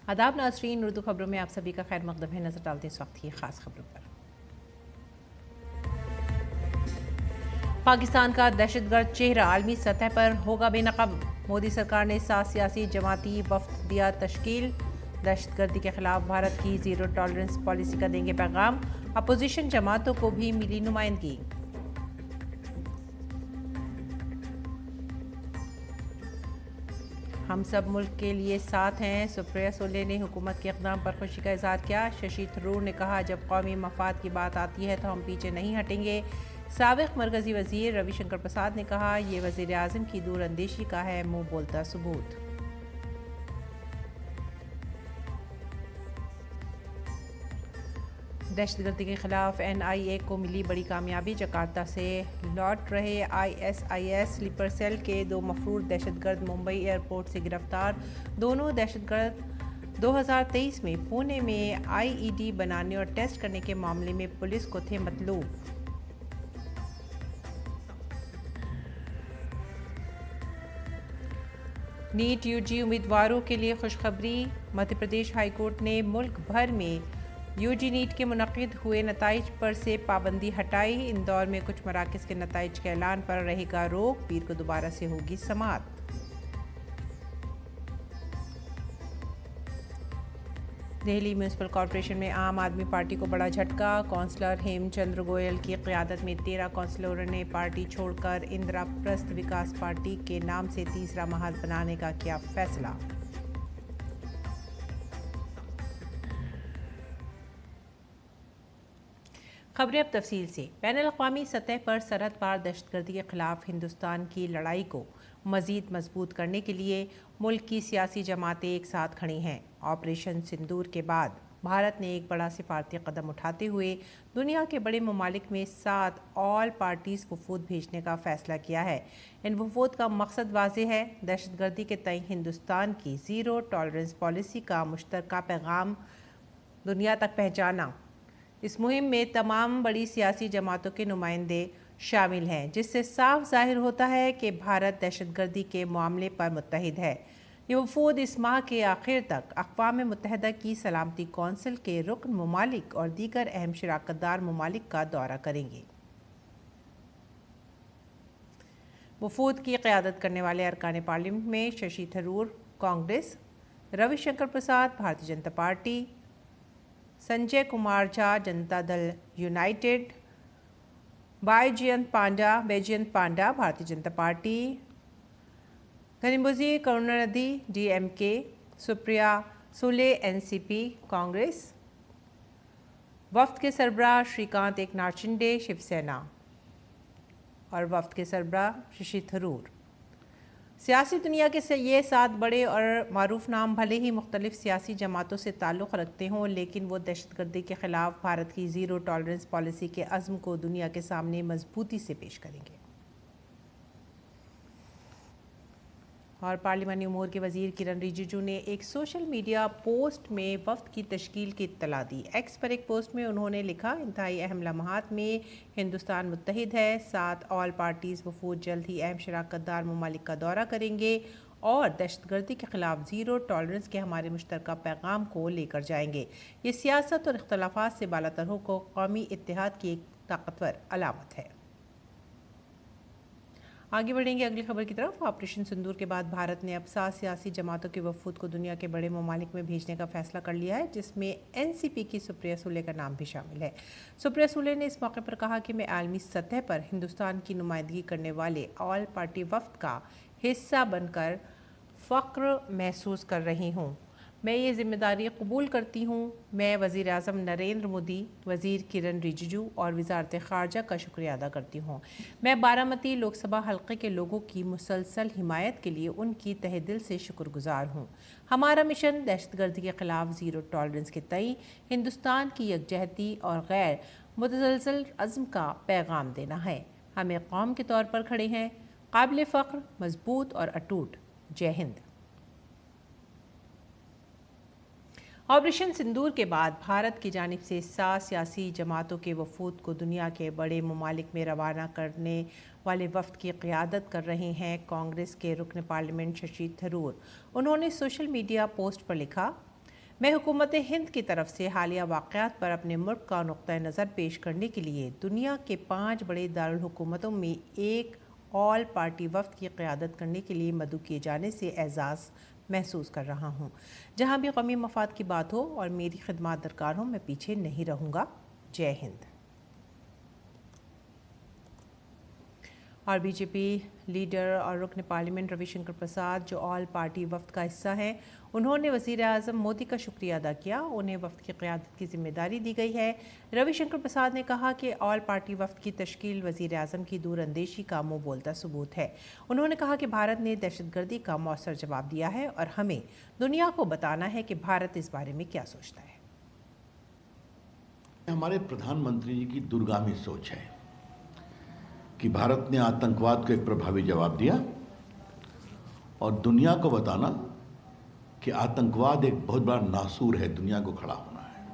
आदाब नाज़रीन, उर्दू खबरों में आप सभी का खैर मकदम है। नजर डालते इस वक्त की खास खबरों पर। पाकिस्तान का दहशतगर्द चेहरा आलमी सतह पर होगा बेनकाब। मोदी सरकार ने 7 सियासी जमाती वफ्द दिया तश्कील। दहशतगर्दी के खिलाफ भारत की जीरो टॉलरेंस पॉलिसी का देंगे पैगाम। अपोजिशन जमातों को भी मिली नुमाइंदगी। हम सब मुल्क के लिए साथ हैं। सुप्रिया सुले ने हुकूमत के इक़दाम पर खुशी का इजहार किया। शशि थरूर ने कहा, जब कौमी मफाद की बात आती है तो हम पीछे नहीं हटेंगे। साबिक़ मरकज़ी वज़ीर रविशंकर प्रसाद ने कहा, ये वज़ीर आज़म की दूरअंदेशी का है मुँह बोलता सबूत। दहशतगर्दी के खिलाफ NIA को मिली बड़ी कामयाबी। जकार्ता से लौट रहे ISIS स्लीपर सेल के 2 मफरूर दहशतगर्द मुंबई एयरपोर्ट से गिरफ्तार। दोनों दहशतगर्द 2023 में पुणे में IED बनाने और टेस्ट करने के मामले में पुलिस को थे मतलूब। नीट UG उम्मीदवारों के लिए खुशखबरी। मध्य प्रदेश हाईकोर्ट ने मुल्क भर में UG नीट के मुनक़िद हुए नताइज पर से पाबंदी हटाई। इंदौर में कुछ मराकज़ के नताइज के ऐलान पर रहेगा रोक। पीर को दोबारा से होगी समाअत। दिल्ली म्यूनसिपल कॉरपोरेशन में आम आदमी पार्टी को बड़ा झटका। कौंसलर हेमचंद्र गोयल की क़यादत में 13 कौंसलरों ने पार्टी छोड़कर इंदिराप्रस्थ विकास पार्टी के नाम से तीसरा महाज बनाने का किया फैसला। खबरें अब तफसील से। बैनुल-अक़वामी सतह पर सरहद पार दहशतगर्दी के खिलाफ हिंदुस्तान की लड़ाई को मज़ीद मजबूत करने के लिए मुल्क की सियासी जमातें एक साथ खड़ी हैं। ऑपरेशन सिंदूर के बाद भारत ने एक बड़ा सिफारती कदम उठाते हुए दुनिया के बड़े ममालिक में 7 ऑल पार्टीज़ वफूद भेजने का फ़ैसला किया है। इन वफूद का मकसद वाज़ेह है, दहशतगर्दी के तय हिंदुस्तान की ज़ीरो टॉलरेंस पॉलिसी का मुश्तरका पैगाम दुनिया तक पहुँचाना। इस मुहिम में तमाम बड़ी सियासी जमातों के नुमाइंदे शामिल हैं, जिससे साफ जाहिर होता है कि भारत दहशतगर्दी के मामले पर मुत्तहिद है। ये वफूद इस माह के आखिर तक अक़वाम मुत्तहिदा की सलामती कौंसिल के रुकन ममालिक और दीगर अहम शराकतदार ममालिक का दौरा करेंगे। वफूद की क़यादत करने वाले अरकान पार्लियामेंट में शशि थरूर कांग्रेस, रविशंकर प्रसाद भारतीय Janata party, Sanjay Kumar Jha Janata Dal United, Baijayant Panda Bharatiya Janata Party, Kanimozhi Karunanidhi DMK, Supriya Sule NCP Congress, वफ्द के सरबराह श्रीकांत एकनाथ शिंदे शिवसेना और वफ्द के सरबराह शशि थरूर। सियासी दुनिया के ये 7 बड़े और मारूफ नाम भले ही मुख्तलिफ सियासी जमातों से ताल्लुक़ रखते हों, लेकिन वो दहशतगर्दी के ख़िलाफ़ भारत की ज़ीरो टॉलरेंस पॉलिसी के अज़्म को दुनिया के सामने मजबूती से पेश करेंगे। और पार्लिमानी उमूर के वज़ीर किरण रिजिजू ने एक सोशल मीडिया पोस्ट में वफ्द की तश्कील की इत्तला दी। एक्स पर एक पोस्ट में उन्होंने लिखा, इंतहाई अहम लम्हात में हिंदुस्तान मुत्तहिद है। 7 ऑल पार्टीज़ वफूद जल्द ही अहम शराकतदार ममालिक का दौरा करेंगे और दहशतगर्दी के खिलाफ ज़ीरो टॉलरेंस के हमारे मुश्तरका पैगाम को लेकर जाएंगे। ये सियासत और इख्तलाफात से बालातर हो को कौमी इत्तेहाद की एक ताकतवर अलामत है। आगे बढ़ेंगे अगली खबर की तरफ। ऑपरेशन सिंदूर के बाद भारत ने अब 7 सियासी जमातों के वफूद को दुनिया के बड़े ममालिक में भेजने का फैसला कर लिया है, जिसमें NCP की सुप्रिया सुले का नाम भी शामिल है। सुप्रिया सुले ने इस मौके पर कहा कि मैं आलमी सतह पर हिंदुस्तान की नुमाइंदगी करने वाले ऑल पार्टी वफ्द का हिस्सा बनकर फ़ख्र महसूस कर रही हूँ। मैं ये जिम्मेदारी कबूल करती हूँ। मैं वज़ीर आज़म नरेंद्र मोदी, वज़ीर किरण रिजिजू और वज़ारत ख़ारजा का शुक्रिया अदा करती हूँ। मैं बारामती लोकसभा हल्के के लोगों की मुसलसल हिमायत के लिए उनकी तहे दिल से शुक्रगुजार हूँ। हमारा मिशन दहशतगर्दी के ख़िलाफ़ ज़ीरो टॉलरेंस के तय हिंदुस्तान की यकजहती और गैर मुतज़लज़ल अज़्म का पैगाम देना है। हम एक कौम के तौर पर खड़े हैं, काबिल फ़ख्र, मजबूत और अटूट। जय हिंद। ऑपरेशन सिंदूर के बाद भारत की जानिब से 7 सियासी जमातों के वफूद को दुनिया के बड़े ममालिक में रवाना करने वाले वफ्द की क़यादत कर रहे हैं कांग्रेस के रुकन पार्लियामेंट शशि थरूर। उन्होंने सोशल मीडिया पोस्ट पर लिखा, मैं हुकूमत हिंद की तरफ से हालिया वाक़यात पर अपने मुल्क का नुक्ता नज़र पेश करने के लिए दुनिया के 5 बड़े दारुल हुकूमतों में एक ऑल पार्टी वफ़द की क़यादत करने के लिए मदऊ किए जाने से एज़ाज़ महसूस कर रहा हूँ। जहाँ भी कौमी मफाद की बात हो और मेरी खिदमत दरकार हो, मैं पीछे नहीं रहूँगा। जय हिंद। और बीजेपी लीडर और रुकन पार्लियामेंट रविशंकर प्रसाद, जो ऑल पार्टी वफ़द का हिस्सा हैं, उन्होंने वज़ीर आज़म मोदी का शुक्रिया अदा किया। उन्हें वफ़द की क़यादत की जिम्मेदारी दी गई है। रविशंकर प्रसाद ने कहा कि ऑल पार्टी वफ़द की तश्कील वज़ीर आज़म की दूरअंदेशी का मुँह बोलता सबूत है। उन्होंने कहा कि भारत ने दहशतगर्दी का मौसर जवाब दिया है और हमें दुनिया को बताना है कि भारत इस बारे में क्या सोचता है। हमारे प्रधानमंत्री जी की दूरगामी सोच है कि भारत ने आतंकवाद को एक प्रभावी जवाब दिया और दुनिया को बताना कि आतंकवाद एक बहुत बड़ा नासूर है, दुनिया को खड़ा होना है।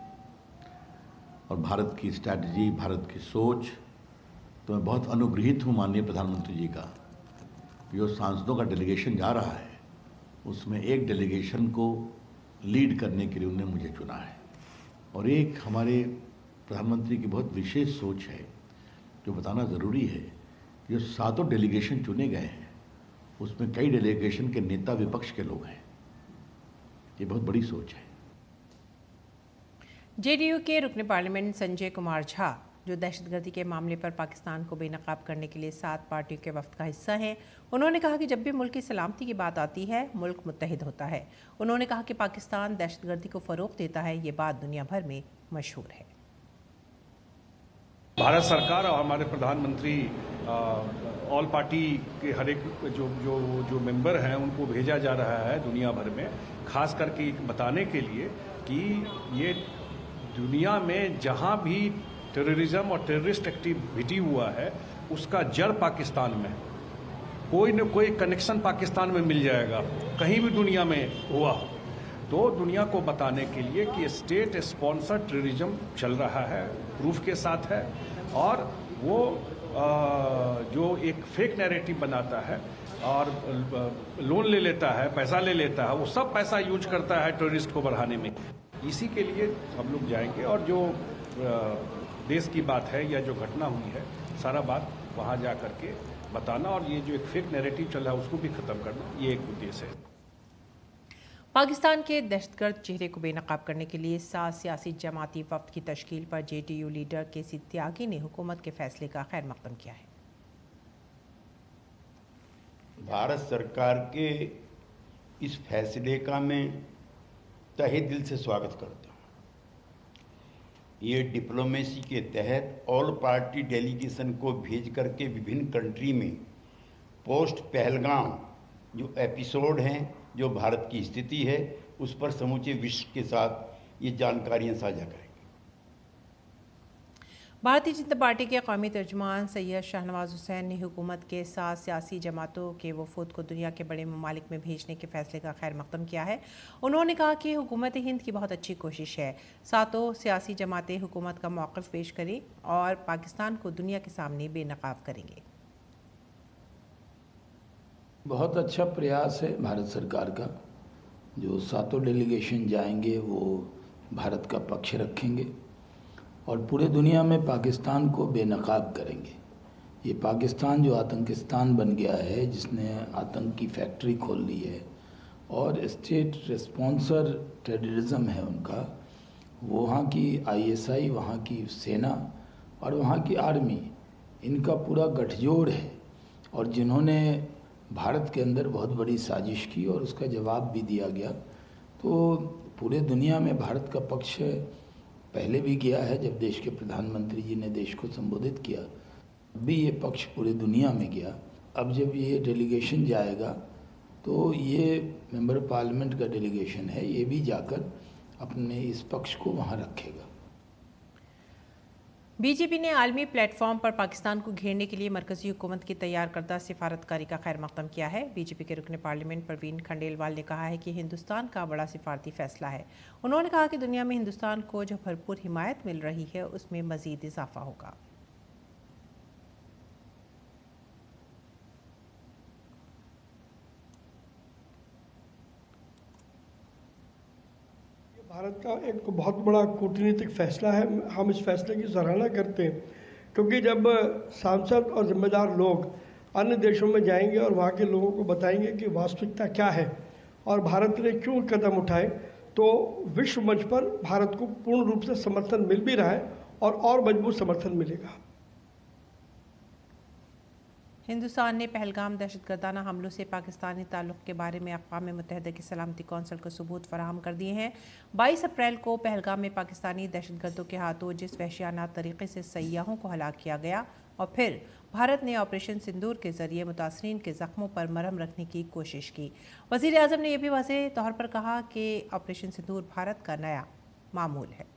और भारत की स्ट्रैटेजी, भारत की सोच, तो मैं बहुत अनुग्रहित हूँ माननीय प्रधानमंत्री जी का। जो सांसदों का डेलीगेशन जा रहा है उसमें एक डेलीगेशन को लीड करने के लिए उन्होंने मुझे चुना है। और एक हमारे प्रधानमंत्री की बहुत विशेष सोच है जो बताना ज़रूरी है। जो 7 डेलीगेशन चुने गए हैं उसमें कई डेलीगेशन के नेता विपक्ष के लोग हैं। ये बहुत बड़ी सोच है। जेडीयू के रुकन पार्लियामेंट संजय कुमार झा, जो दहशतगर्दी के मामले पर पाकिस्तान को बेनकाब करने के लिए 7 पार्टियों के वफ़द का हिस्सा हैं, उन्होंने कहा कि जब भी मुल्क की सलामती की बात आती है, मुल्क मुत्तहिद होता है। उन्होंने कहा कि पाकिस्तान दहशतगर्दी को फ़रोग़ देता है। ये बात दुनिया भर में मशहूर है। भारत सरकार और हमारे प्रधानमंत्री ऑल पार्टी के हर एक जो मेंबर हैं उनको भेजा जा रहा है दुनिया भर में, खास करके बताने के लिए कि ये दुनिया में जहां भी टेररिज्म और टेररिस्ट एक्टिविटी हुआ है उसका जड़ पाकिस्तान में, कोई न कोई कनेक्शन पाकिस्तान में मिल जाएगा, कहीं भी दुनिया में हुआ हो तो दुनिया को बताने के लिए कि स्टेट स्पॉन्सर्ड टेररिज्म चल रहा है, प्रूफ के साथ है। और वो जो एक फेक नैरेटिव बनाता है और लोन ले लेता है, पैसा ले लेता है, वो सब पैसा यूज करता है टेररिस्ट को बढ़ाने में। इसी के लिए हम लोग जाएंगे और जो देश की बात है या जो घटना हुई है सारा बात वहाँ जा करके बताना और ये जो एक फेक नैरेटिव चल रहा है उसको भी ख़त्म करना, ये एक उद्देश्य है। पाकिस्तान के दहशतगर्द चेहरे को बेनकाब करने के लिए 7 सियासी जमाती वफ़द की तश्कील पर जेडीयू लीडर केसी त्यागी ने हुकूमत के फैसले का खैर मकदम किया है। भारत सरकार के इस फैसले का मैं तहे दिल से स्वागत करता हूँ। ये डिप्लोमेसी के तहत ऑल पार्टी डेलीगेशन को भेज करके विभिन्न कंट्री में पोस्ट पहलगाम जो एपिसोड हैं, जो भारत की स्थिति है, उस पर समूचे विश्व के साथ ये जानकारियां साझा करेंगे। भारतीय जनता पार्टी के कौमी तर्जुमान सैयद शाहनवाज हुसैन ने हुकूमत के 7 सियासी जमातों के वफूद को दुनिया के बड़े ममालिक में भेजने के फैसले का खैर मकदम किया है। उन्होंने कहा कि हुकूमत हिंद की बहुत अच्छी कोशिश है। 7 सियासी जमातें हुकूमत का मौक़िफ़ पेश करें और पाकिस्तान को दुनिया के सामने बेनकाब करेंगे। बहुत अच्छा प्रयास है भारत सरकार का। जो 7 डेलीगेशन जाएंगे वो भारत का पक्ष रखेंगे और पूरे दुनिया में पाकिस्तान को बेनकाब करेंगे। ये पाकिस्तान जो आतंकिस्तान बन गया है, जिसने आतंक की फैक्ट्री खोल ली है और स्टेट स्पॉन्सर टेररिज्म है उनका, वहाँ की ISI, वहाँ की सेना और वहाँ की आर्मी, इनका पूरा गठजोड़ है और जिन्होंने भारत के अंदर बहुत बड़ी साजिश की और उसका जवाब भी दिया गया। तो पूरे दुनिया में भारत का पक्ष पहले भी गया है, जब देश के प्रधानमंत्री जी ने देश को संबोधित किया भी ये पक्ष पूरे दुनिया में गया। अब जब ये डेलीगेशन जाएगा तो ये मेंबर पार्लियामेंट का डेलीगेशन है, ये भी जाकर अपने इस पक्ष को वहाँ रखेगा। बीजेपी ने आलमी प्लेटफॉर्म पर पाकिस्तान को घेरने के लिए मरकजी हुकूमत की तैयार करदा सिफारतकारी का खैर मकदम किया है। बीजेपी के रुकन पार्लियामेंट परवीन खंडेलवाल ने कहा है कि हिंदुस्तान का बड़ा सिफारती फैसला है। उन्होंने कहा कि दुनिया में हिंदुस्तान को जो भरपूर हिमायत मिल रही है उसमें मजीद इजाफा होगा। भारत का एक बहुत बड़ा कूटनीतिक फैसला है। हम इस फैसले की सराहना करते हैं, क्योंकि जब सांसद और जिम्मेदार लोग अन्य देशों में जाएंगे और वहाँ के लोगों को बताएंगे कि वास्तविकता क्या है और भारत ने क्यों कदम उठाए, तो विश्व मंच पर भारत को पूर्ण रूप से समर्थन मिल भी रहा है और मजबूत समर्थन मिलेगा। हिंदुस्तान ने पहलगाम दहशतगर्दाना हमलों से पाकिस्तानी ताल्लुक़ के बारे में अक़वाम मुत्तहिदा की सलामती कौंसिल को सबूत फराहम कर दिए हैं। 22 अप्रैल को पहलगाम में पाकिस्तानी दहशतगर्दों के हाथों जिस वहशियाना तरीके से सयाहों को हलाक किया गया और फिर भारत ने ऑपरेशन सिंदूर के जरिए मुतासरीन के ज़ख्मों पर मरहम रखने की कोशिश की। वज़ीर आज़म ने यह भी वाज़ेह तौर पर कहा कि ऑपरेशन सिंदूर भारत का नया मामूल है।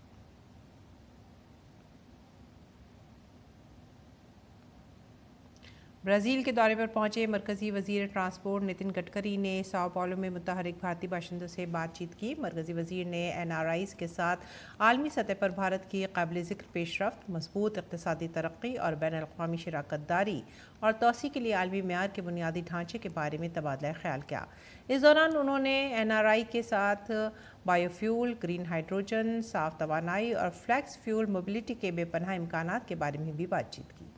ब्राज़ील के दौरे पर पहुंचे मरकज़ी वज़ीर ट्रांसपोर्ट नितिन गडकरी ने साओ पाउलो में मुतहरिक भारतीय बाशिंदों से बातचीत की। मरकज़ी वज़ीर ने NRIs के साथ आलमी सतह पर भारत की काबिल ज़िक्र पेशरफ्त, मजबूत इक़्तिसादी तरक्की और बैनुल-अक़वामी शराकतदारी और तोसी के लिए आलमी मेयार के बुनियादी ढांचे के बारे में तबादला ख्याल किया। इस दौरान उन्होंने NRI के साथ बायोफ्यूल, ग्रीन हाइड्रोजन, साफ तवानाई और फ्लैक्स फ्यूल मोबिलिटी के बेपनाह इम्कानात के बारे में भी बातचीत की।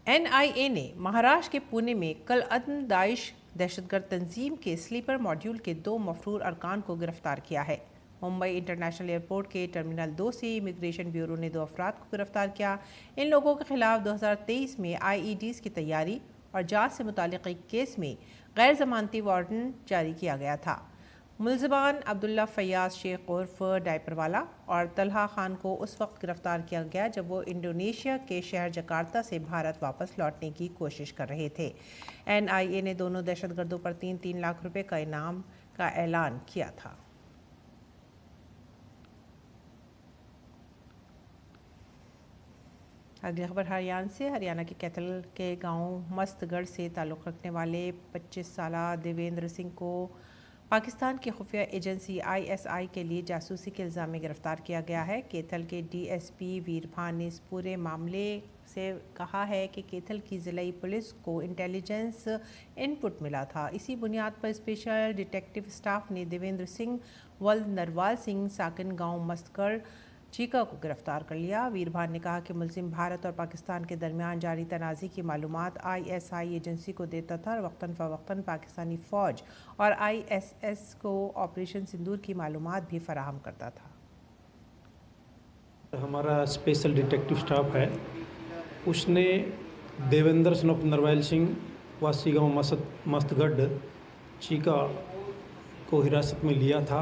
NIA ने महाराष्ट्र के पुणे में कल अदन दाइश दहशतगर्द तंजीम के स्लीपर मॉड्यूल के 2 मफरूर अरकान को गिरफ्तार किया है। मुंबई इंटरनेशनल एयरपोर्ट के टर्मिनल 2 से इमिग्रेशन ब्यूरो ने 2 अफराद को गिरफ्तार किया। इन लोगों के खिलाफ 2023 में IEDs की तैयारी और जांच से मुतालिक एक केस में गैर जमानती वारंट जारी किया गया था। मुलज़मान अब्दुल्ला फयाज शेख उर्फ डायपरवाला और तलहा खान को उस वक्त गिरफ्तार किया गया जब वो इंडोनेशिया के शहर जकार्ता से भारत वापस लौटने की कोशिश कर रहे थे। NIA ने दोनों दहशतगर्दों पर 3-3 लाख रुपए का इनाम का ऐलान किया था। अगली खबर हरियाणा से। हरियाणा के कैथल के गांव मस्तगढ़ से ताल्लुक़ रखने वाले 25 साला देवेंद्र सिंह को पाकिस्तान की खुफिया एजेंसी ISI के लिए जासूसी के इल्ज़ाम में गिरफ्तार किया गया है। कैथल के DSP वीरभान ने इस पूरे मामले से कहा है कि कैथल की ज़िलाई पुलिस को इंटेलिजेंस इनपुट मिला था। इसी बुनियाद पर स्पेशल डिटेक्टिव स्टाफ ने देवेंद्र सिंह वल्द नरवाल सिंह साकिन गाँव मस्तगढ़ चीका को गिरफ्तार कर लिया। वीरभान ने कहा कि मुलजिम भारत और पाकिस्तान के दरमियान जारी तनाज़ी की मालूमात ISI एजेंसी को देता था और वक्तन फ़वक्तन पाकिस्तानी फ़ौज और ISS को ऑपरेशन सिंदूर की मालूमात भी फराहम करता था। हमारा स्पेशल डिटेक्टिव स्टाफ है, उसने देवेंद्र सनोप नरवाल सिंह वासी गाँव मस्तगढ़ चीका को हिरासत में लिया था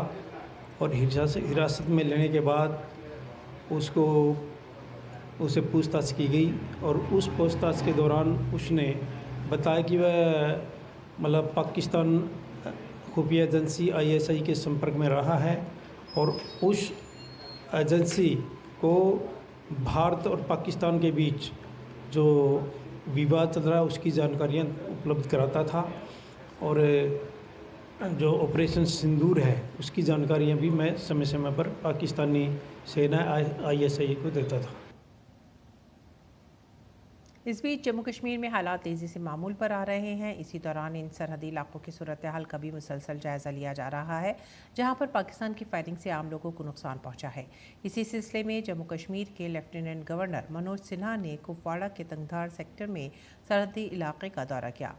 और हिरासत में लेने के बाद उसे पूछताछ की गई और उस पूछताछ के दौरान उसने बताया कि वह पाकिस्तान खुफिया एजेंसी ISI के संपर्क में रहा है और उस एजेंसी को भारत और पाकिस्तान के बीच जो विवाद चल रहा है उसकी जानकारियाँ उपलब्ध कराता था और जो ऑपरेशन सिंदूर है उसकी जानकारियाँ भी मैं समय समय पर पाकिस्तानी सेना ISI को देता था। इस बीच जम्मू कश्मीर में हालात तेज़ी से मामूल पर आ रहे हैं। इसी दौरान इन सरहदी इलाकों की सूरत हाल का भी मुसलसल जायज़ा लिया जा रहा है, जहां पर पाकिस्तान की फायरिंग से आम लोगों को नुकसान पहुंचा है। इसी सिलसिले में जम्मू कश्मीर के लेफ्टिनेंट गवर्नर मनोज सिन्हा ने कुपवाड़ा के तंगधार सेक्टर में सरहदी इलाके का दौरा किया।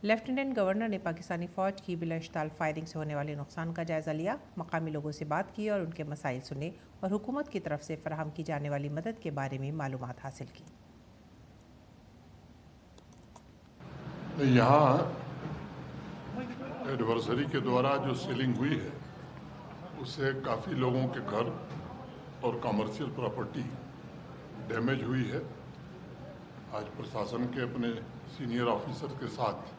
लेफ्टिनेंट गवर्नर ने पाकिस्तानी फ़ौज की बिलाश्ताल फायरिंग से होने वाले नुकसान का जायज़ा लिया, मकामी लोगों से बात की और उनके मसाइल सुने और हुकूमत की तरफ से फराहम की जाने वाली मदद के बारे में मालूमात हासिल की। यहाँ एडवर्सरी के द्वारा जो सेलिंग हुई है उससे काफ़ी लोगों के घर और कमर्शियल प्रॉपर्टी डैमेज हुई है। आज प्रशासन के अपने सीनियर ऑफिसर के साथ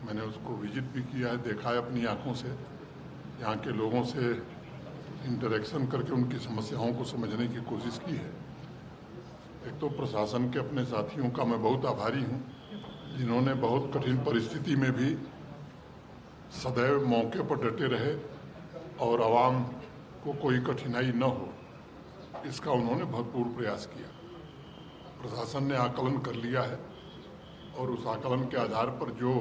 मैंने उसको विजिट भी किया है, देखा है अपनी आंखों से, यहाँ के लोगों से इंटरेक्शन करके उनकी समस्याओं को समझने की कोशिश की है। एक तो प्रशासन के अपने साथियों का मैं बहुत आभारी हूँ जिन्होंने बहुत कठिन परिस्थिति में भी सदैव मौके पर डटे रहे और आवाम को कोई कठिनाई न हो, इसका उन्होंने भरपूर प्रयास किया। प्रशासन ने आकलन कर लिया है और उस आकलन के आधार पर जो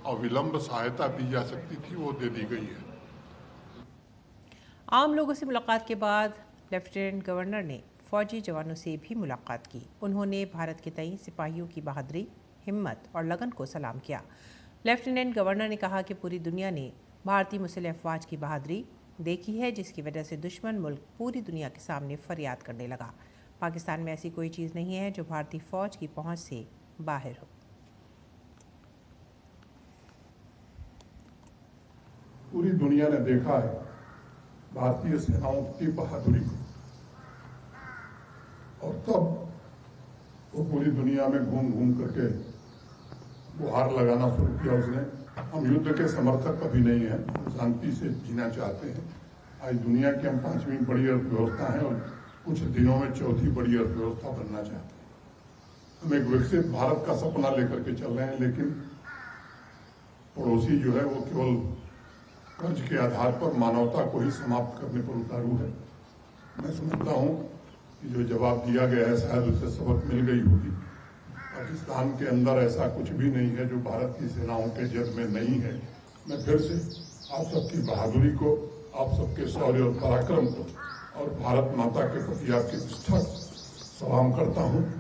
अविलंब सहायता दी जा सकती थी वो दे दी गई है। आम लोगों से मुलाकात के बाद लेफ्टिनेंट गवर्नर ने फौजी जवानों से भी मुलाकात की। उन्होंने भारत के तई सिपाहियों की बहादुरी, हिम्मत और लगन को सलाम किया। लेफ्टिनेंट गवर्नर ने कहा कि पूरी दुनिया ने भारतीय मुस्लिम अफवाज की बहादुरी देखी है, जिसकी वजह से दुश्मन मुल्क पूरी दुनिया के सामने फरियाद करने लगा। पाकिस्तान में ऐसी कोई चीज़ नहीं है जो भारतीय फौज की पहुंच से बाहर हो। पूरी दुनिया ने देखा है भारतीय सेनाओं की बहादुरी को, और तब वो पूरी दुनिया में घूम घूम करके गुहार लगाना शुरू किया उसने। हम युद्ध के समर्थक कभी नहीं हैं, हम शांति से जीना चाहते हैं। आज दुनिया की हम 5वीं बड़ी अर्थव्यवस्था है और कुछ दिनों में 4थी बड़ी अर्थव्यवस्था बनना चाहते हैं। हम एक विकसित भारत का सपना लेकर के चल रहे हैं, लेकिन पड़ोसी जो है वो केवल कर्ज के आधार पर मानवता को ही समाप्त करने पर उतारू है। मैं समझता हूँ कि जो जवाब दिया गया है शायद उससे सबक मिल गई होगी। पाकिस्तान के अंदर ऐसा कुछ भी नहीं है जो भारत की सेनाओं के जद में नहीं है। मैं फिर से आप सबकी बहादुरी को, आप सबके शौर्य और पराक्रम को और भारत माता के प्रति आपकी निष्ठा को सलाम करता हूँ।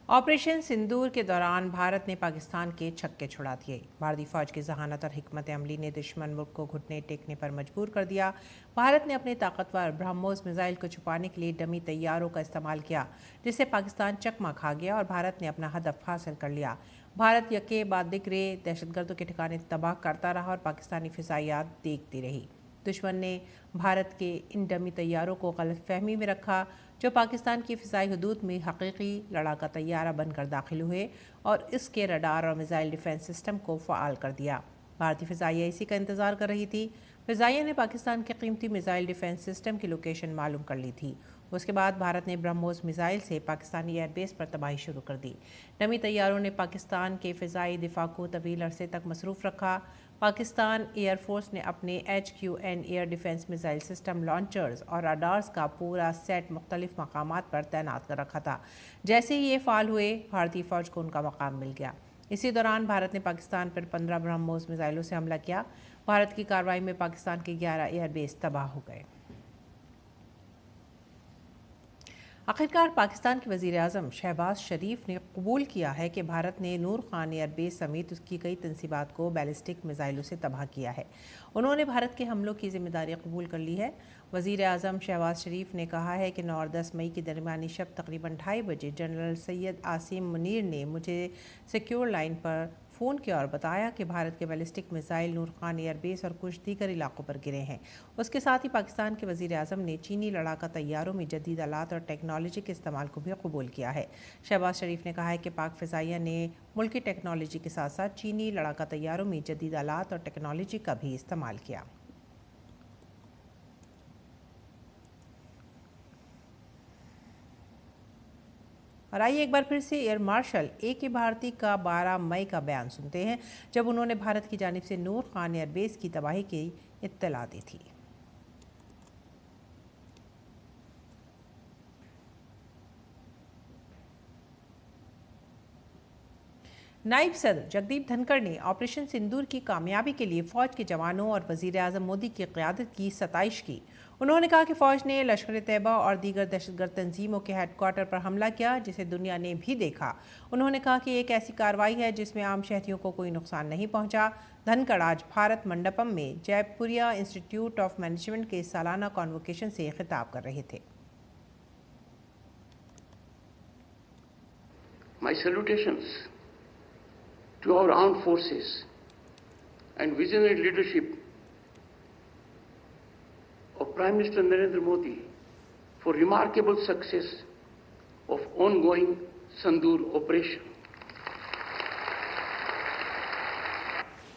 ऑपरेशन सिंदूर के दौरान भारत ने पाकिस्तान के छक्के छुड़ा दिए। भारतीय फौज की जहानत और हिकमत अमली ने दुश्मन मुल्क को घुटने टेकने पर मजबूर कर दिया। भारत ने अपने ताकतवर ब्रह्मोस मिसाइल को छुपाने के लिए डमी तैयारों का इस्तेमाल किया, जिससे पाकिस्तान चकमा खा गया और भारत ने अपना हदफ हासिल कर लिया। भारत यके बाद दिगरे दहशतगर्दों के ठिकाने तबाह करता रहा और पाकिस्तानी फिजाइयात देखती रही। दुश्मन ने भारत के इन डमी तैयारों को गलतफहमी में रखा, जो पाकिस्तान की फ़िज़ाई हदूद में हकीकी लड़ाका तैयारा बनकर दाखिल हुए और इसके रडार और मिसाइल डिफेंस सिस्टम को फ़ाल कर दिया। भारतीय फ़िज़ाइया इसी का इंतज़ार कर रही थी। फ़िज़ाइया ने पाकिस्तान के कीमती मिसाइल डिफेंस सिस्टम की लोकेशन मालूम कर ली थी। उसके बाद भारत ने ब्रह्मोस मिसाइल से पाकिस्तानी एयरबेस पर तबाही शुरू कर दी। डमी तैयारों ने पाकिस्तान के फ़िज़ाई दिफा को तवील अरसे तक मसरूफ़ रखा। पाकिस्तान एयरफोर्स ने अपने HQN air defence missile system launchers और रडार्स का पूरा सेट मुख्तलिफ मकामात पर तैनात कर रखा था। जैसे ही ये फ़ाल हुए, भारतीय फ़ौज को उनका मकाम मिल गया। इसी दौरान भारत ने पाकिस्तान पर 15 ब्रह्मोस मिसाइलों से हमला किया। भारत की कार्रवाई में पाकिस्तान के 11 एयरबेस तबाह हो गए। आखिरकार पाकिस्तान के वज़ीर-ए-आज़म शहबाज शरीफ ने कबूल किया है कि भारत ने नूर खान एयरबेस समेत उसकी कई तंसीबात को बैलिस्टिक मिसाइलों से तबाह किया है। उन्होंने भारत के हमलों की जिम्मेदारी कबूल कर ली है। वज़ीर-ए-आज़म शहबाज शरीफ ने कहा है कि 9 और 10 मई की दरमियानी शब तकरीबन 2:30 बजे जनरल सैयद आसिम मुनीर ने मुझे सिक्योर लाइन पर फ़ोन किया और बताया कि भारत के बैलिस्टिक मिसाइल नूर खान एयरबेस और कुछ दीगर इलाकों पर गिरे हैं। उसके साथ ही पाकिस्तान के वज़ीर-ए-आज़म ने चीनी लड़ाका तैयारों में जदीद आलात और टेक्नोलॉजी के इस्तेमाल को भी कबूल किया है। शहबाज शरीफ ने कहा है कि पाक फ़िज़ाइया ने मुल्की टेक्नोलॉजी के साथ साथ चीनी लड़ाका तैयारों में जदीद आलात और टेक्नोलॉजी का भी इस्तेमाल किया। और आइए एक बार फिर से एयर मार्शल AK भारती का 12 मई का बयान सुनते हैं, जब उन्होंने भारत की जानिब से नूर खान एयरबेस की तबाही की इत्तला दी थी। नायब सदर जगदीप धनखड़ ने ऑपरेशन सिंदूर की कामयाबी के लिए फ़ौज के जवानों और वज़ीर-ए-आज़म मोदी की क़यादत की सताइश की। उन्होंने कहा कि फ़ौज ने लश्कर-ए-तैयबा और दीगर दहशतगर्द तंजीमों के हेडक्वार्टर पर हमला किया, जिसे दुनिया ने भी देखा। उन्होंने कहा कि एक ऐसी कार्रवाई है जिसमें आम शहरियों को कोई नुकसान नहीं पहुंचा। धनखड़ आज भारत मंडपम में जयपुरिया इंस्टीट्यूट ऑफ मैनेजमेंट के सालाना कॉन्वोकेशन से खिताब कर रहे थे। My salutations to our armed forces and visionary leadership of Prime Minister Narendra Modi for remarkable success of ongoing Sindoor operation.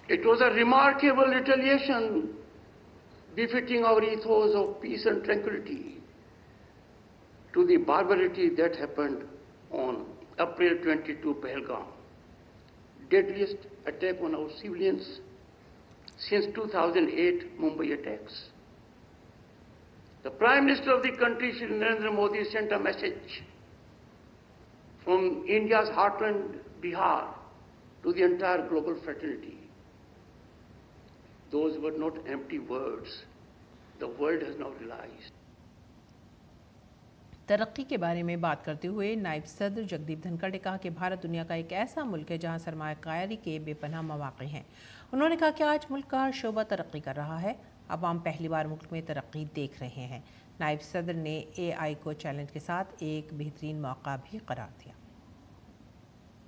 It was a remarkable retaliation befitting our ethos of peace and tranquility to the barbarity that happened on April 22, Pahalgam, deadliest attack on our civilians since 2008 Mumbai attacks. The Prime Minister of the country, Shri Narendra Modi, sent a message from India's heartland, Bihar, to the entire global fraternity. Those were not empty words. The world has now realized. तरक्की के बारे में बात करते हुए नायब सदर जगदीप धनखड़ ने कहा कि भारत दुनिया का एक ऐसा मुल्क है जहां सरमायाकारी के बेपनाह मौक़े हैं। उन्होंने कहा कि आज मुल्क का हर शोबा तरक्की कर रहा है। अवाम पहली बार मुल्क में तरक्की देख रहे हैं। नायब सदर ने AI को चैलेंज के साथ एक बेहतरीन मौका भी करार दिया।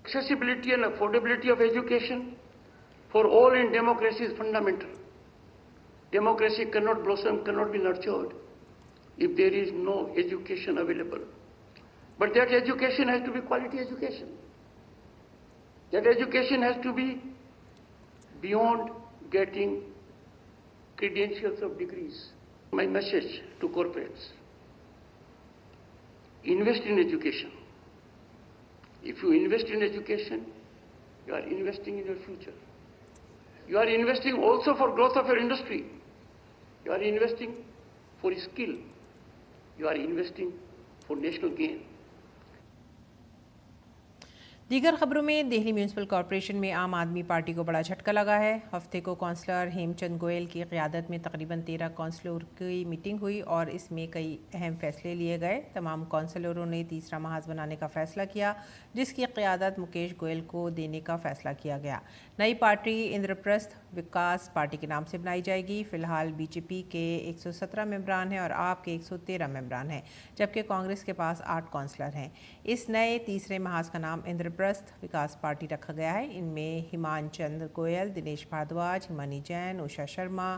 Accessibility and affordability of education for all in democracy is fundamental. Democracy cannot blossom, cannot be nurtured if there is no education available. But that education has to be quality education. That education has to be beyond getting credentials of degrees. My message to corporates: invest in education. If you invest in education, you are investing in your future. You are investing also for growth of your industry. You are investing for skill. You are investing for national gain. दीगर खबरों में Delhi municipal corporation में आम आदमी party को बड़ा झटका लगा है। हफ्ते को काउंसलर हेमचंद गोयल की क़ियादत में तकरीबन 13 काउंसलर की मीटिंग हुई और इसमें कई अहम फैसले लिए गए। तमाम काउंसलरों ने तीसरा महाज बनाने का फैसला किया, जिसकी क़ियादत मुकेश गोयल को देने का फैसला किया गया। नई पार्टी इंद्रप्रस्थ विकास पार्टी के नाम से बनाई जाएगी। फ़िलहाल बीजेपी के 117 मेंबरान हैं और आप के 113 मेंबरान हैं, जबकि कांग्रेस के पास 8 काउंसलर हैं। इस नए तीसरे महाज का नाम इंद्रप्रस्थ विकास पार्टी रखा गया है। इनमें हिमांचंद गोयल, दिनेश भारद्वाज, हिमानी जैन, उषा शर्मा,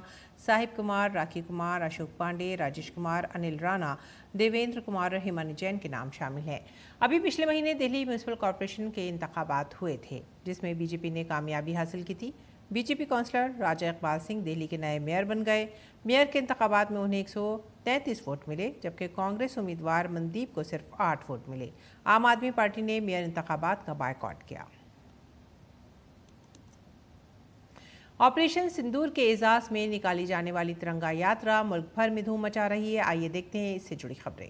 साहिब कुमार, राखी कुमार, अशोक पांडे, राजेश कुमार, अनिल राणा, देवेंद्र कुमार और हिमानी जैन के नाम शामिल हैं। अभी पिछले महीने दिल्ली म्यूनिसिपल कॉरपोरेशन के इंतखाबात हुए थे, जिसमें बीजेपी ने कामयाबी हासिल की थी। बीजेपी काउंसलर राजा इकबाल सिंह दिल्ली के नए मेयर बन गए। मेयर के इंतखाबात में उन्हें 133 वोट मिले, जबकि कांग्रेस उम्मीदवार मनदीप को सिर्फ 8 वोट मिले। आम आदमी पार्टी ने मेयर इंतखाबात का बायकॉट किया। ऑपरेशन सिंदूर के एजाज में निकाली जाने वाली तिरंगा यात्रा मुल्क भर में धूम मचा रही है। आइए देखते हैं इससे जुड़ी खबरें।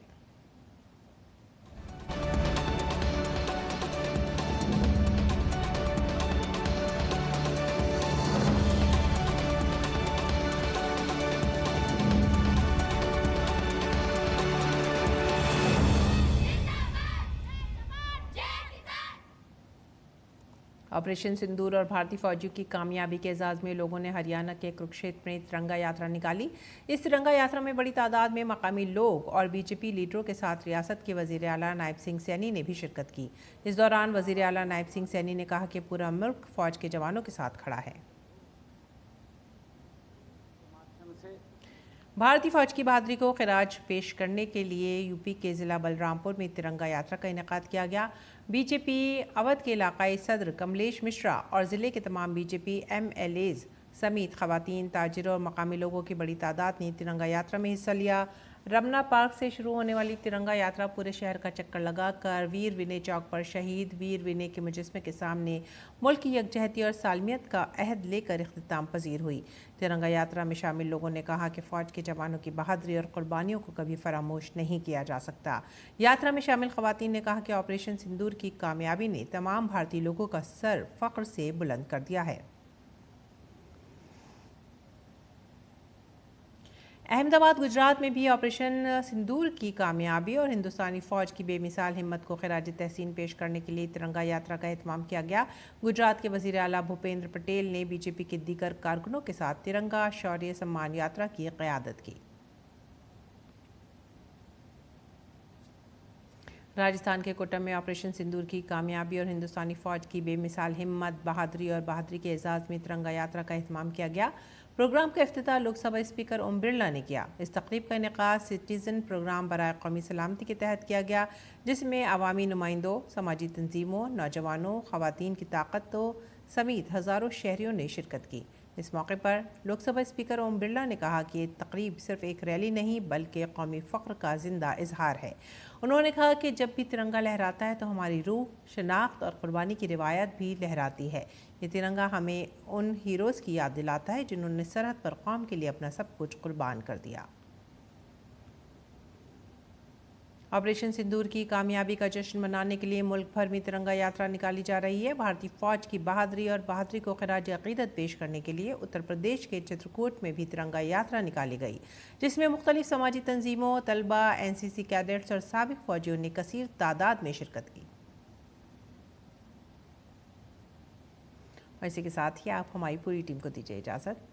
ऑपरेशन सिंदूर और भारतीय फौजियों की कामयाबी के एजाज़ में लोगों ने हरियाणा के कुरुक्षेत्र में तिरंगा यात्रा निकाली। इस तिरंगा यात्रा में बड़ी तादाद में मकामी लोग और बीजेपी लीडरों के साथ रियासत के वज़ीर आला नायब सिंह सैनी ने भी शिरकत की। इस दौरान वज़ीर आला नायब सिंह सैनी ने कहा कि पूरा मुल्क फ़ौज के जवानों के साथ खड़ा है। भारतीय फौज की बहादुरी को खिराज पेश करने के लिए यूपी के ज़िला बलरामपुर में तिरंगा यात्रा का इनेकाद किया गया। बीजेपी अवध के इलाकाई सदर कमलेश मिश्रा और ज़िले के तमाम बीजेपी MLAs समेत ख़वातीन, ताजिर और मकामी लोगों की बड़ी तादाद ने तिरंगा यात्रा में हिस्सा लिया। रमना पार्क से शुरू होने वाली तिरंगा यात्रा पूरे शहर का चक्कर लगाकर वीर विनय चौक पर शहीद वीर विनय के मुजस्मे के सामने मुल्क की यकजहती और सालमियत का अहद लेकर इख्तिताम पजीर हुई। तिरंगा यात्रा में शामिल लोगों ने कहा कि फ़ौज के जवानों की बहादुरी और कुर्बानियों को कभी फरामोश नहीं किया जा सकता। यात्रा में शामिल ख़वातीन ने कहा कि ऑपरेशन सिंदूर की कामयाबी ने तमाम भारतीय लोगों का सर फ़ख्र से बुलंद कर दिया है। अहमदाबाद गुजरात में भी ऑपरेशन सिंदूर की कामयाबी और हिंदुस्तानी फ़ौज की बेमिसाल हिम्मत को खिराज तहसीन पेश करने के लिए तिरंगा यात्रा का एहतमाम किया गया। गुजरात के वज़ीर आला भूपेंद्र पटेल ने बीजेपी के दीगर कारकुनों के साथ तिरंगा शौर्य सम्मान यात्रा की क़यादत की। राजस्थान के कोटा में ऑपरेशन सिंदूर की कामयाबी और हिंदुस्तानी फ़ौज की बेमिसाल हिम्मत, बहादुरी और बहादुरी के एजाज़ में तिरंगा यात्रा का एहतमाम किया गया। प्रोग्राम का इफ्तिताह लोकसभा स्पीकर ओम बिरला ने किया। इस तकरीब का इनेकाद सिटीज़न प्रोग्राम बराए कौमी सलामती के तहत किया गया, जिसमें अवामी नुमाइंदों, समाजी तंजीमों, नौजवानों, ख़वातीन की ताकतों समेत हज़ारों शहरियों ने शिरकत की। इस मौके पर लोकसभा स्पीकर ओम बिरला ने कहा कि ये तकरीब सिर्फ एक रैली नहीं बल्कि कौमी फ़ख्र का ज़िंदा इजहार है। उन्होंने कहा कि जब भी तिरंगा लहराता है तो हमारी रूह, शनाख्त और क़ुरबानी की रिवायत भी लहराती है। ये तिरंगा हमें उन हीरोज़ की याद दिलाता है जिन्होंने सरहद पर कौम के लिए अपना सब कुछ कुर्बान कर दिया। ऑपरेशन सिंदूर की कामयाबी का जश्न मनाने के लिए मुल्क भर में तिरंगा यात्रा निकाली जा रही है। भारतीय फौज की बहादुरी और बहादुरी को खिराज अकीदत पेश करने के लिए उत्तर प्रदेश के चित्रकूट में भी तिरंगा यात्रा निकाली गई, जिसमें मुख्तलिफ समाजी तंजीमों, तलबा, एनसीसी कैडेट्स और साबिक फौजियों ने कसीर तादाद में शिरकत की। इसी के साथ ही आप हमारी पूरी टीम को दीजिए इजाज़त।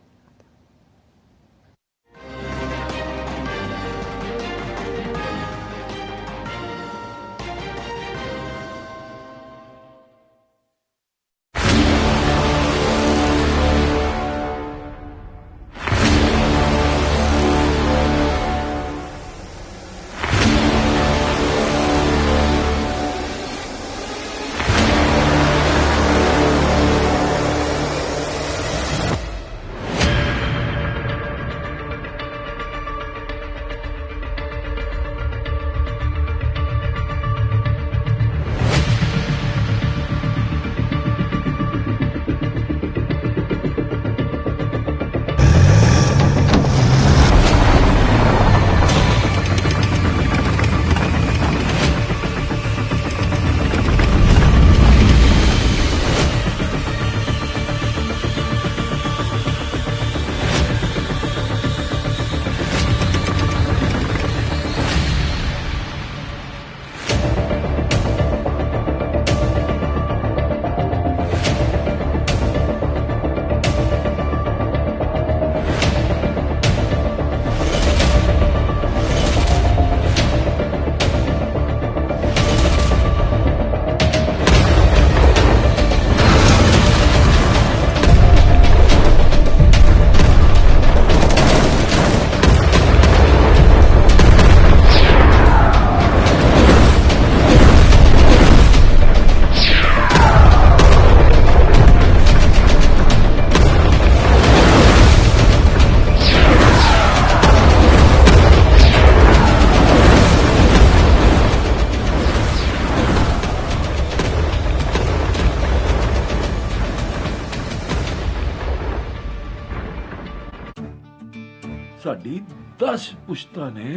साड़ी 10 पुश्ता ने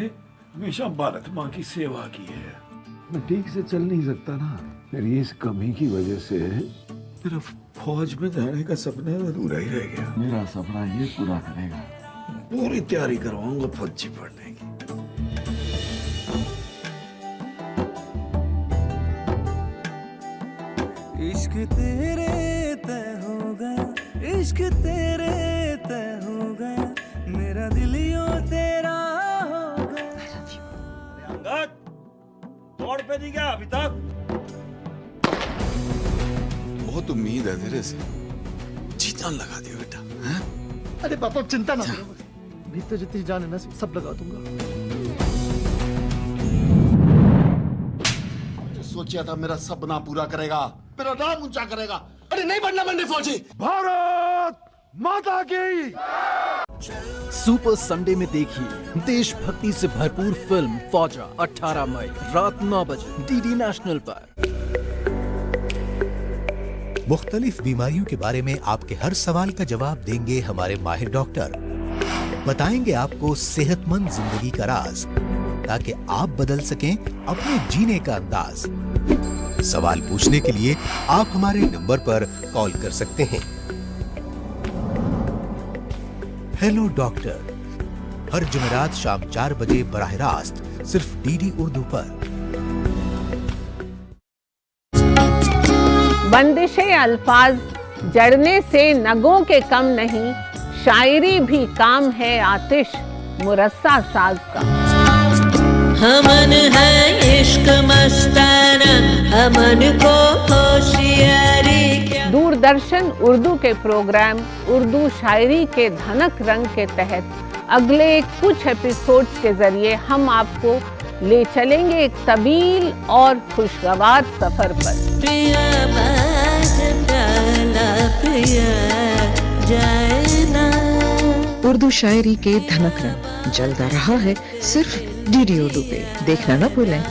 हमेशा भारत माँ की सेवा की है। मैं ठीक से चल नहीं सकता ना, मेरी इस कमी की वजह से मेरा फौज में जाने का सपना अधूरा ही रह गया। मेरा सपना ये पूरा करेगा, पूरी तैयारी करवाऊंगा फौजी पढ़ने की। इश्क तेरे तय हो गया, इश्क तेरे तय हो गया, मेरा दिल यो तेरा हो गया। अंगद, दौड़ पे नहीं गया अभी तक? बहुत उम्मीद है तेरे से, जी जान लगा दियो बेटा। हैं? अरे पापा चिंता ना करो, भी तो जितनी जान है ना सब लगा दूंगा। सोचा था मेरा सपना पूरा करेगा, मेरा नाम ऊंचा करेगा। अरे नहीं बनना बनने फौजी। भारत माता की। सुपर संडे में देखिए देशभक्ति से भरपूर फिल्म फौजा 18 मई रात 9 बजे डीडी नेशनल पर। मुख्तलिफ बीमारियों के बारे में आपके हर सवाल का जवाब देंगे हमारे माहिर डॉक्टर। बताएंगे आपको सेहतमंद जिंदगी का राज, ताकि आप बदल सकें अपने जीने का अंदाज। सवाल पूछने के लिए आप हमारे नंबर पर कॉल कर सकते हैं। हेलो डॉक्टर, हर जुमेरात शाम 4 बजे बराह रास्त सिर्फ डीडी उर्दू पर। बंदिशे अल्फाज जड़ने से नगों के कम नहीं, शायरी भी काम है आतिश मुरस्सा साज का। हमन है इश्क मस्ताना, हमन को होशियारी क्या। दूरदर्शन उर्दू के प्रोग्राम उर्दू शायरी के धनक रंग के तहत अगले कुछ एपिसोड्स के जरिए हम आपको ले चलेंगे एक तवील और खुशगवार सफर पर। प्रिया बात प्याला पिया जाए ना। उर्दू शायरी के धनक रंग जल्द आ रहा है सिर्फ डीडी उर्दू पे, देखना ना भूलें।